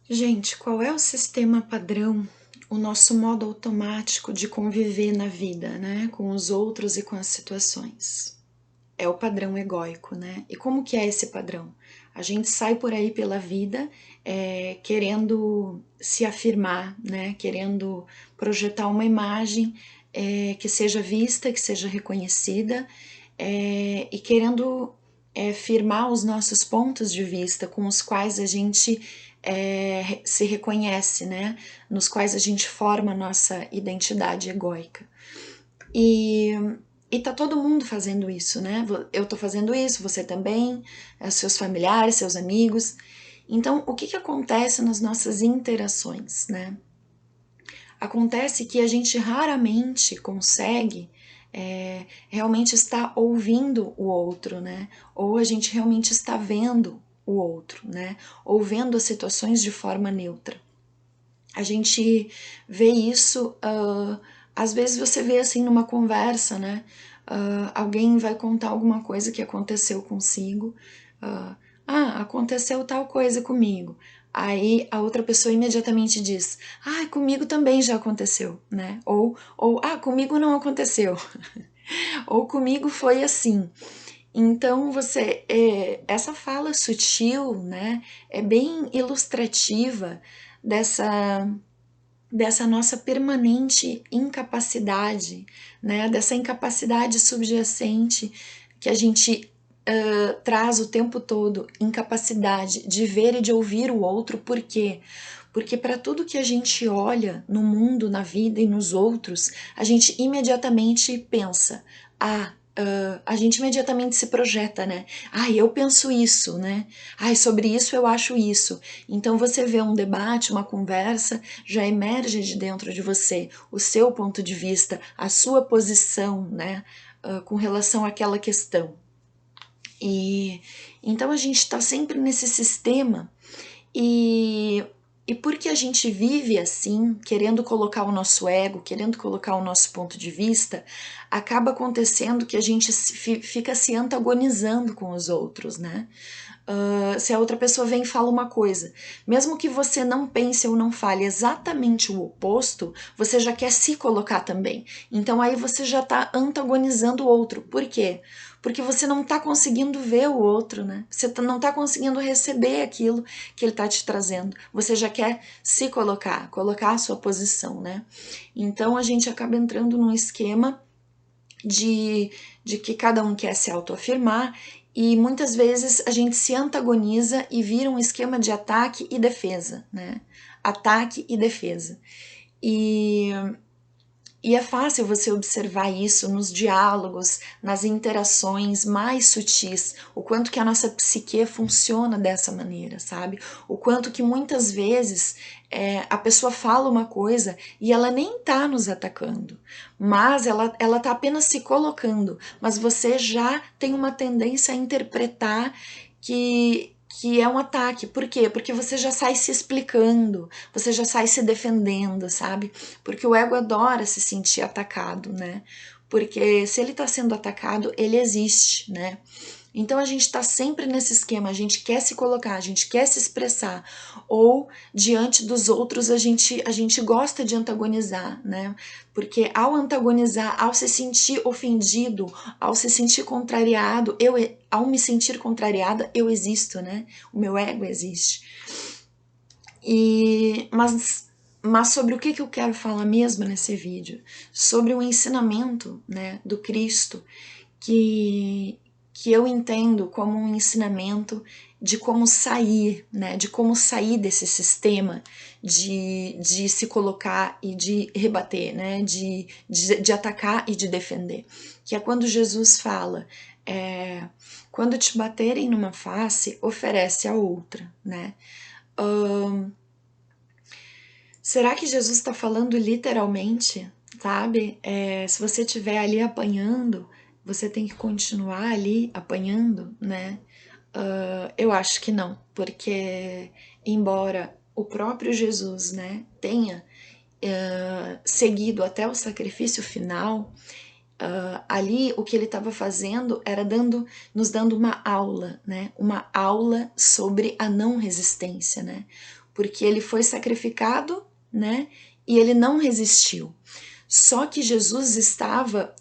Gente, qual é o sistema padrão, o nosso modo automático de conviver na vida, né, com os outros e com as situações? É o padrão egóico, né? E como que é esse padrão? A gente sai por aí pela vida querendo se afirmar, né? Querendo projetar uma imagem que seja vista, que seja reconhecida e querendo firmar os nossos pontos de vista com os quais a gente se reconhece, né? Nos quais a gente forma a nossa identidade egóica. E, e tá todo mundo fazendo isso, né? Eu tô fazendo isso, você também, seus familiares, seus amigos. Então, o que que acontece nas nossas interações, né? Acontece que a gente raramente consegue realmente estar ouvindo o outro, né? Ou a gente realmente está vendo o outro, né? Ou vendo as situações de forma neutra. A gente vê isso, às vezes você vê assim numa conversa, né? Alguém vai contar alguma coisa que aconteceu consigo. Aconteceu tal coisa comigo. Aí a outra pessoa imediatamente diz, comigo também já aconteceu, né? Ou comigo não aconteceu. Ou comigo foi assim. Então essa fala sutil, né? É bem ilustrativa dessa dessa nossa permanente incapacidade, né? Dessa incapacidade subjacente que a gente traz o tempo todo, incapacidade de ver e de ouvir o outro. Por quê? Porque para tudo que a gente olha no mundo, na vida e nos outros, a gente imediatamente pensa, a gente imediatamente se projeta, né? Eu penso isso, né? Sobre isso eu acho isso. Então você vê um debate, uma conversa, já emerge de dentro de você o seu ponto de vista, a sua posição, né? Com relação àquela questão. E então a gente está sempre nesse sistema e porque a gente vive assim, querendo colocar o nosso ego, querendo colocar o nosso ponto de vista, acaba acontecendo que a gente fica se antagonizando com os outros, né? Se a outra pessoa vem e fala uma coisa, mesmo que você não pense ou não fale exatamente o oposto, você já quer se colocar também. Então aí você já está antagonizando o outro. Por quê? Porque você não está conseguindo ver o outro, né? Você não está conseguindo receber aquilo que ele está te trazendo. Você já quer se colocar, colocar a sua posição, né? Então a gente acaba entrando num esquema de que cada um quer se autoafirmar e muitas vezes a gente se antagoniza e vira um esquema de ataque e defesa, né? Ataque e defesa. E é fácil você observar isso nos diálogos, nas interações mais sutis, o quanto que a nossa psique funciona dessa maneira, sabe? O quanto que muitas vezes a pessoa fala uma coisa e ela nem tá nos atacando, mas ela tá apenas se colocando, mas você já tem uma tendência a interpretar que é um ataque. Por quê? Porque você já sai se explicando, você já sai se defendendo, sabe? Porque o ego adora se sentir atacado, né? Porque se ele está sendo atacado, ele existe, né? Então a gente está sempre nesse esquema, a gente quer se colocar, a gente quer se expressar, ou diante dos outros a gente gosta de antagonizar, né? Porque ao antagonizar, ao se sentir ofendido, ao se sentir contrariado, ao me sentir contrariada, eu existo, né? O meu ego existe. Mas sobre o que eu quero falar mesmo nesse vídeo? Sobre o ensinamento, né, do Cristo, que eu entendo como um ensinamento de como sair, né, de como sair desse sistema de se colocar e de rebater, né, de atacar e de defender. Que é quando Jesus fala, quando te baterem numa face, oferece a outra, né? Será que Jesus está falando literalmente, sabe? Se você estiver ali apanhando, você tem que continuar ali apanhando, né? Eu acho que não, porque embora o próprio Jesus, né, tenha seguido até o sacrifício final, ali o que ele estava fazendo era nos dando uma aula, né? Uma aula sobre a não resistência, né? porque ele foi sacrificado, né? E ele não resistiu. Só que Jesus estava,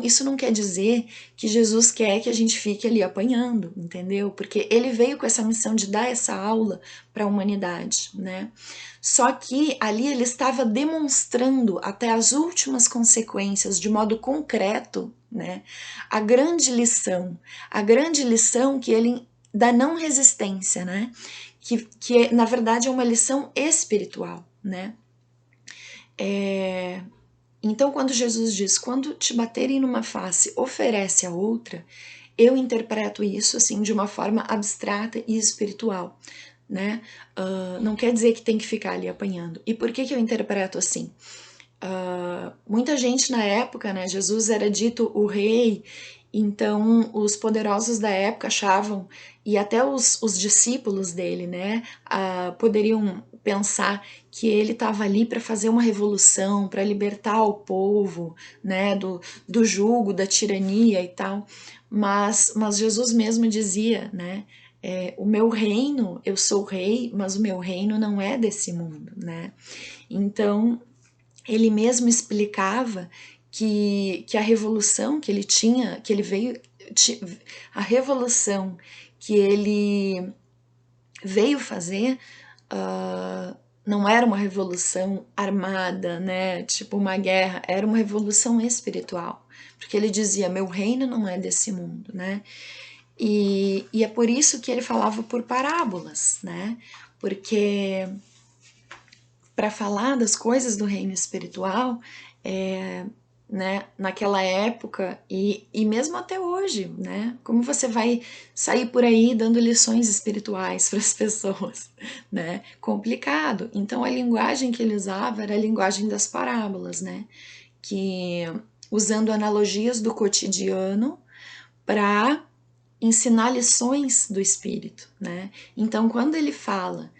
isso não quer dizer que Jesus quer que a gente fique ali apanhando, entendeu? Porque ele veio com essa missão de dar essa aula para a humanidade, né? Só que ali ele estava demonstrando até as últimas consequências, de modo concreto, né? A grande lição que ele da não resistência, né? Que na verdade é uma lição espiritual, né? Então, quando Jesus diz, quando te baterem numa face, oferece a outra, eu interpreto isso assim de uma forma abstrata e espiritual, né? Não quer dizer que tem que ficar ali apanhando. E por que eu interpreto assim? Muita gente na época, né? Jesus era dito o rei, então os poderosos da época achavam, e até os discípulos dele, né? Poderiam pensar que ele estava ali para fazer uma revolução, para libertar o povo, né? Do jugo, da tirania e tal. Mas Jesus mesmo dizia, né? O meu reino, eu sou rei, mas o meu reino não é desse mundo, né? Então, ele mesmo explicava que a revolução que ele tinha, que ele veio, a revolução que ele veio fazer, não era uma revolução armada, né, tipo uma guerra, era uma revolução espiritual, porque ele dizia, meu reino não é desse mundo, né, e é por isso que ele falava por parábolas, né, porque para falar das coisas do reino espiritual, né, naquela época e mesmo até hoje, né? Como você vai sair por aí dando lições espirituais para as pessoas, né? Complicado. Então a linguagem que ele usava era a linguagem das parábolas, né? Que usando analogias do cotidiano para ensinar lições do espírito, né? Então quando ele fala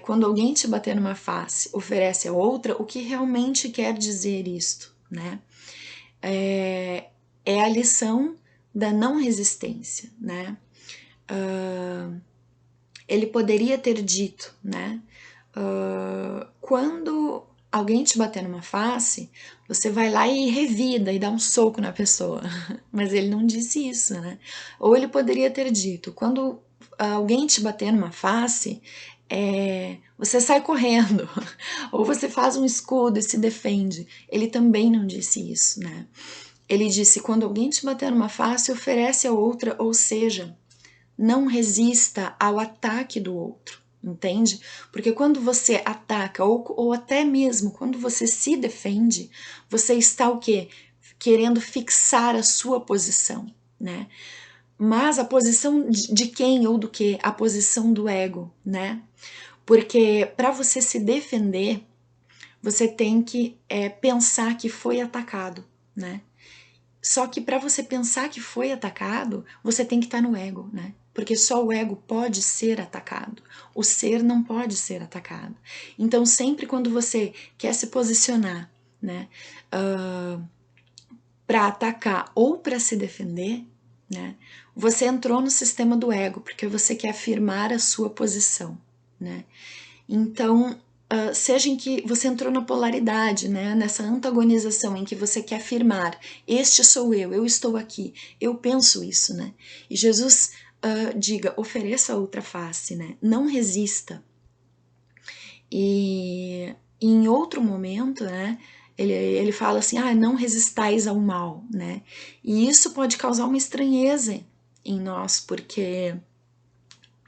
quando alguém te bater numa face, oferece a outra, o que realmente quer dizer isto, né? É a lição da não resistência, né? Ele poderia ter dito, né? Quando alguém te bater numa face, você vai lá e revida e dá um soco na pessoa. Mas ele não disse isso, né? Ou ele poderia ter dito, quando alguém te bater numa face, você sai correndo, ou você faz um escudo e se defende. Ele também não disse isso, né? Ele disse, quando alguém te bater numa face, oferece a outra, ou seja, não resista ao ataque do outro, entende? Porque quando você ataca, ou até mesmo quando você se defende, você está o quê? Querendo fixar a sua posição, né? Mas a posição de quem ou do que? A posição do ego, né? Porque para você se defender, você tem que pensar que foi atacado, né? Só que para você pensar que foi atacado, você tem que estar no ego, né? Porque só o ego pode ser atacado. O ser não pode ser atacado. Então, sempre quando você quer se posicionar, né, para atacar ou para se defender, né, você entrou no sistema do ego, porque você quer afirmar a sua posição, né? Então, seja em que você entrou na polaridade, né, nessa antagonização em que você quer afirmar, este sou eu estou aqui, eu penso isso, né? E Jesus diga, ofereça a outra face, né? Não resista. E em outro momento, né, ele fala assim, não resistais ao mal, né? E isso pode causar uma estranheza em nós, porque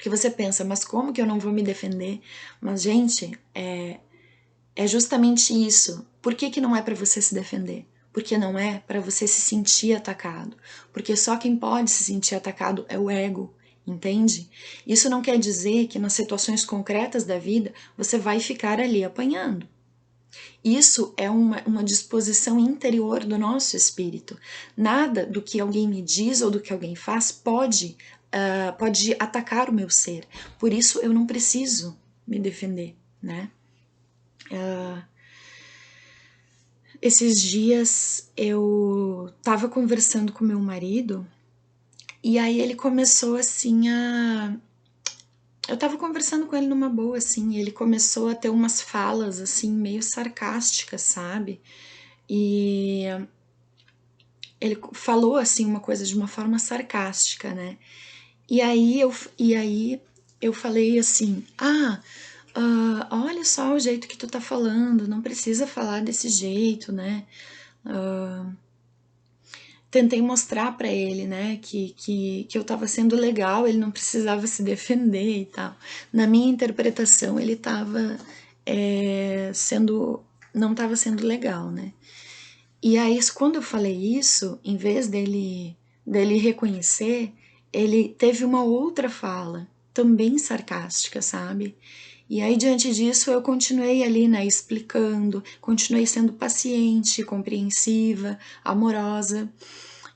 você pensa, mas como que eu não vou me defender? Mas, gente, é justamente isso. Por que não é para você se defender? Porque não é para você se sentir atacado. Porque só quem pode se sentir atacado é o ego, entende? Isso não quer dizer que nas situações concretas da vida você vai ficar ali apanhando. Isso é uma disposição interior do nosso espírito. Nada do que alguém me diz ou do que alguém faz pode atacar o meu ser. Por isso eu não preciso me defender, né? Esses dias eu tava conversando com meu marido e aí ele começou assim eu tava conversando com ele numa boa, assim, e ele começou a ter umas falas, assim, meio sarcásticas, sabe? E ele falou, assim, uma coisa de uma forma sarcástica, né? E aí eu falei assim, olha só o jeito que tu tá falando, não precisa falar desse jeito, né? Tentei mostrar pra ele, né, que eu tava sendo legal, ele não precisava se defender e tal. Na minha interpretação, ele tava não tava sendo legal, né? E aí, quando eu falei isso, em vez dele reconhecer, ele teve uma outra fala, também sarcástica, sabe? E aí, diante disso, eu continuei ali, né, explicando, continuei sendo paciente, compreensiva, amorosa.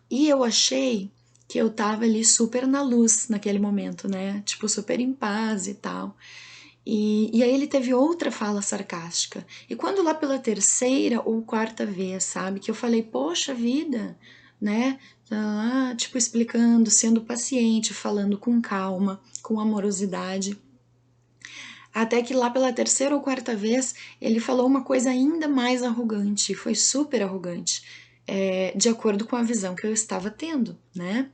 E eu achei que eu tava ali super na luz naquele momento, né? Tipo, super em paz e tal. E aí ele teve outra fala sarcástica. E quando lá pela terceira ou quarta vez, sabe, que eu falei, poxa vida, né? Tipo, explicando, sendo paciente, falando com calma, com amorosidade. Até que lá pela terceira ou quarta vez ele falou uma coisa ainda mais arrogante, foi super arrogante, de acordo com a visão que eu estava tendo, né?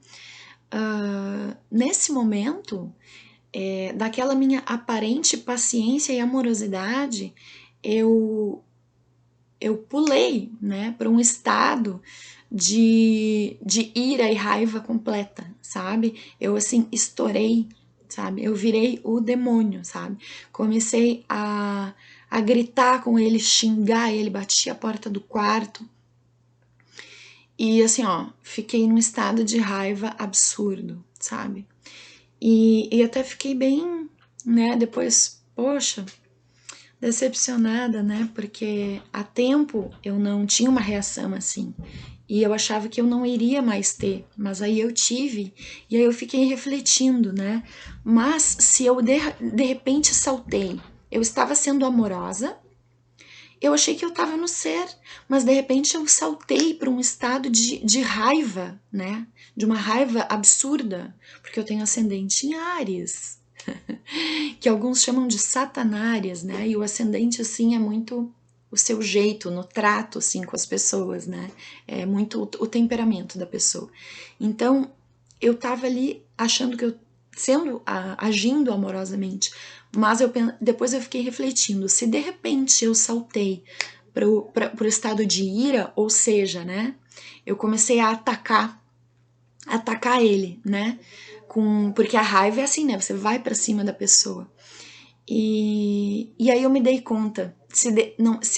Nesse momento, daquela minha aparente paciência e amorosidade, eu, eu pulei, né, para um estado de ira e raiva completa, sabe? Eu, assim, estourei, sabe? Eu virei o demônio, sabe? Comecei a gritar com ele, xingar ele, bati a porta do quarto. E, assim, ó, fiquei num estado de raiva absurdo, sabe? E até fiquei bem, né, depois, poxa, decepcionada, né? Porque há tempo eu não tinha uma reação assim. E eu achava que eu não iria mais ter, mas aí eu tive, e aí eu fiquei refletindo, né? Mas se eu de repente saltei, eu estava sendo amorosa, eu achei que eu estava no ser, mas de repente eu saltei para um estado de raiva, né? De uma raiva absurda, porque eu tenho ascendente em Áries, que alguns chamam de satanárias, né? E o ascendente, assim, é muito o seu jeito no trato, assim, com as pessoas, né? É muito o temperamento da pessoa. Então, eu tava ali achando que eu agindo amorosamente, mas depois eu fiquei refletindo, se de repente eu saltei pro estado de ira, ou seja, né? Eu comecei a atacar ele, né? Porque a raiva é assim, né? Você vai para cima da pessoa. E aí eu me dei conta, se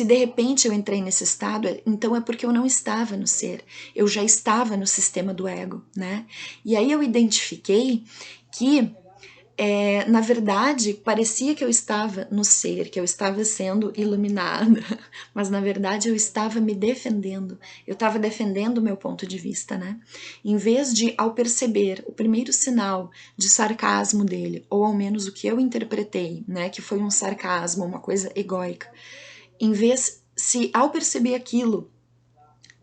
de repente eu entrei nesse estado, então é porque eu não estava no ser, eu já estava no sistema do ego, né? E aí eu identifiquei que na verdade, parecia que eu estava no ser, que eu estava sendo iluminada, mas na verdade eu estava me defendendo, eu estava defendendo o meu ponto de vista, né? Em vez de, ao perceber o primeiro sinal de sarcasmo dele, ou ao menos o que eu interpretei, né, que foi um sarcasmo, uma coisa egóica, em vez, se ao perceber aquilo,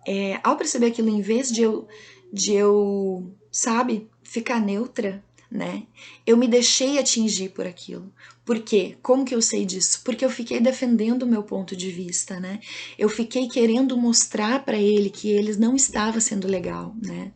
em vez de eu, sabe, ficar neutra, né? Eu me deixei atingir por aquilo. Por quê? Como que eu sei disso? Porque eu fiquei defendendo o meu ponto de vista, né? Eu fiquei querendo mostrar para ele que ele não estava sendo legal, né?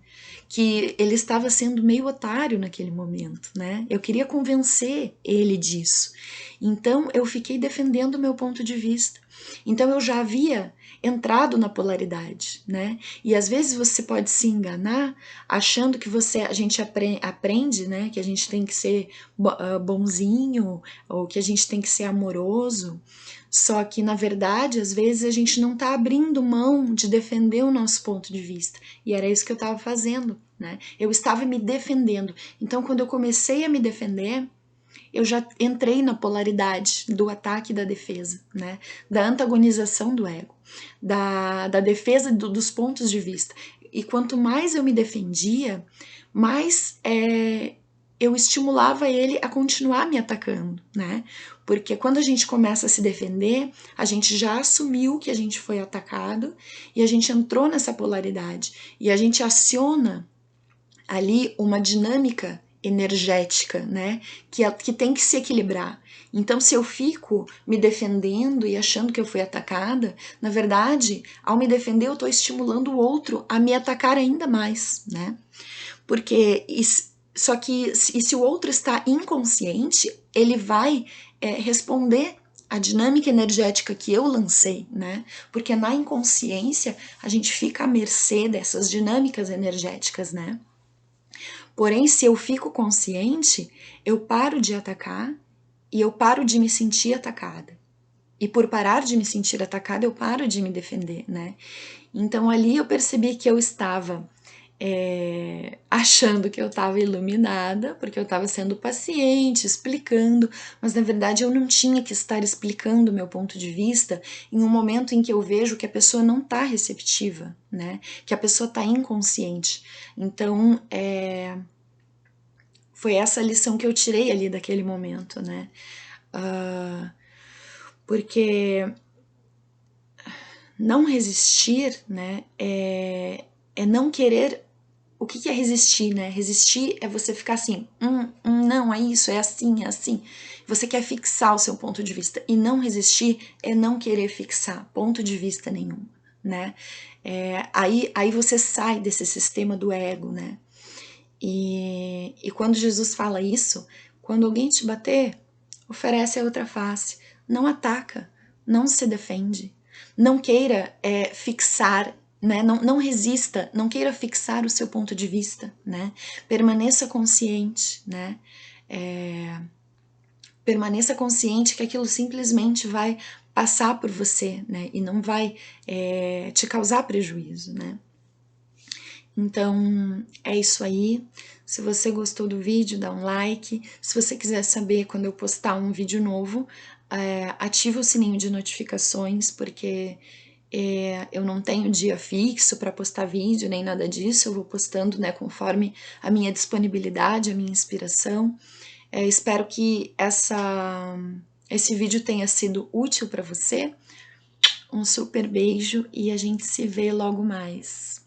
Que ele estava sendo meio otário naquele momento, né? Eu queria convencer ele disso. Então eu fiquei defendendo o meu ponto de vista. Então eu já havia entrado na polaridade, né? E às vezes você pode se enganar achando que a gente aprende, né? Que a gente tem que ser bonzinho ou que a gente tem que ser amoroso. Só que na verdade, às vezes a gente não está abrindo mão de defender o nosso ponto de vista. E era isso que eu estava fazendo, né? Eu estava me defendendo. Então, quando eu comecei a me defender, eu já entrei na polaridade do ataque e da defesa, né? Da antagonização do ego, da defesa dos pontos de vista. E quanto mais eu me defendia, mais eu estimulava ele a continuar me atacando, né? Porque quando a gente começa a se defender, a gente já assumiu que a gente foi atacado e a gente entrou nessa polaridade e a gente aciona ali uma dinâmica energética, né? Que tem que se equilibrar. Então, se eu fico me defendendo e achando que eu fui atacada, na verdade, ao me defender, eu estou estimulando o outro a me atacar ainda mais, né? Porque só que se o outro está inconsciente, ele vai responder a dinâmica energética que eu lancei, né? Porque na inconsciência a gente fica à mercê dessas dinâmicas energéticas, né? Porém, se eu fico consciente, eu paro de atacar e eu paro de me sentir atacada. E por parar de me sentir atacada, eu paro de me defender, né? Então ali eu percebi que eu estava achando que eu estava iluminada, porque eu estava sendo paciente, explicando, mas na verdade eu não tinha que estar explicando o meu ponto de vista em um momento em que eu vejo que a pessoa não está receptiva, né? Que a pessoa está inconsciente. Então, foi essa lição que eu tirei ali daquele momento, né? Porque não resistir, né, é não querer. O que é resistir, né? Resistir é você ficar assim, não, é isso, é assim, é assim. Você quer fixar o seu ponto de vista. E não resistir é não querer fixar ponto de vista nenhum, né? Aí você sai desse sistema do ego, né? E quando Jesus fala isso, quando alguém te bater, oferece a outra face. Não ataca, não se defende. Não queira fixar, né? Não resista, não queira fixar o seu ponto de vista, né? Permaneça consciente, né? Permaneça consciente que aquilo simplesmente vai passar por você, né? E não vai te causar prejuízo, né? Então, é isso aí. Se você gostou do vídeo, dá um like. Se você quiser saber quando eu postar um vídeo novo, ativa o sininho de notificações, porque eu não tenho dia fixo para postar vídeo, nem nada disso. Eu vou postando, né, conforme a minha disponibilidade, a minha inspiração. Espero que esse vídeo tenha sido útil para você. Um super beijo e a gente se vê logo mais.